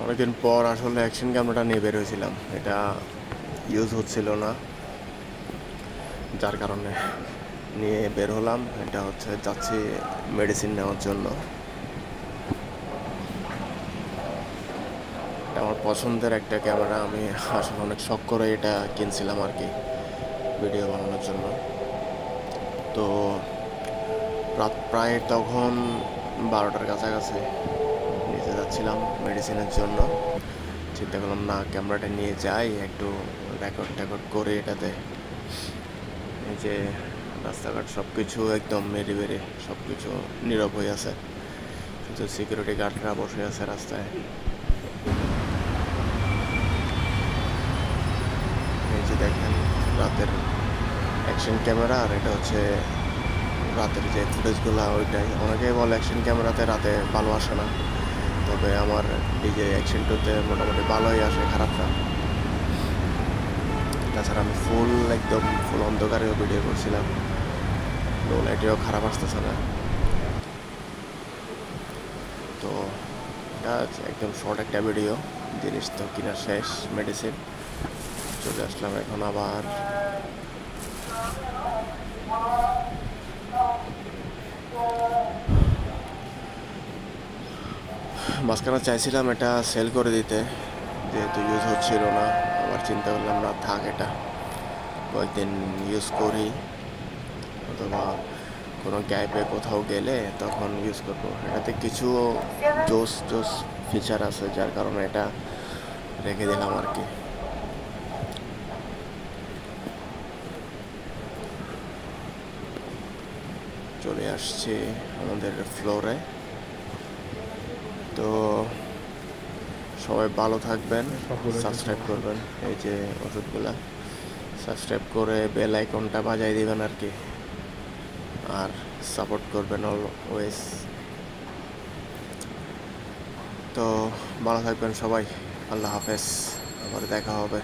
অনেকদিন পর আসলে অ্যাকশন ক্যামেরাটা নিয়ে বের হয়েছিলাম, এটা ইউজ হচ্ছিল না, যার কারণে নিয়ে বের হলাম। এটা হচ্ছে যাচ্ছি মেডিসিন নেওয়ার জন্য। এটা আমার পছন্দের একটা ক্যামেরা, আমি আসলে অনেক শখ করে এটা কিনছিলাম আর কি ভিডিও বানানোর জন্য। তো রাত প্রায় তখন 12টার কাছাকাছি, নিতে যাচ্ছিলাম মেডিসিনের জন্য। চিন্তা করলাম না, ক্যামেরাটা নিয়ে যাই, একটু রেকর্ড করে এটাতে। এই যে রাস্তাঘাট সব কিছু একদম মেরে বেড়ে, সব কিছু নীরব হয়ে আছে, শুধু সিকিউরিটি গার্ডরা বসে আছে রাস্তায়। এই যে দেখেন রাতের অ্যাকশন ক্যামেরা, আর এটা হচ্ছে রাতের যে ফুটেজগুলো, ওইটাই। অনেকেই বলে অ্যাকশন ক্যামেরাতে রাতে ভালো আসে না, তবে আমার এই যে অ্যাকশন টুতে মোটামুটি ভালোই আসে, খারাপ না। তাছাড়া আমি একদম ফুল অন্ধকারেও ভিডিও করছিলাম, লো লাইটেও খারাপ আসতেছে না। তো এটা একদম শর্ট একটা ভিডিও, জিনিস তো কিনা শেষ, মেডিসিন চলে আসলাম এখন আবার। মাঝখানে চাইছিলাম এটা সেল করে দিতে, যেহেতু ইউজ হচ্ছিল না। আবার চিন্তা করলাম না, থাক, এটা কয়েকদিন ইউজ করি, অথবা কোনো গ্যাপে কোথাও গেলে তখন ইউজ করবো। এটাতে কিছু জোস জোস ফিচার আছে, যার কারণে এটা রেখে দিলাম আর কি। চলে আসছি আমাদের ফ্লোরে। তো সবাই ভালো থাকবেন, সাবস্ক্রাইব করবেন, এই যে ওষুধগুলা সাবস্ক্রাইব করে বেল আইকনটা বাজাই দিবেন আর কি, আর সাপোর্ট করবেন অলওয়েজ। তো ভালো থাকবেন সবাই, আল্লাহ হাফেজ, আবার দেখা হবে।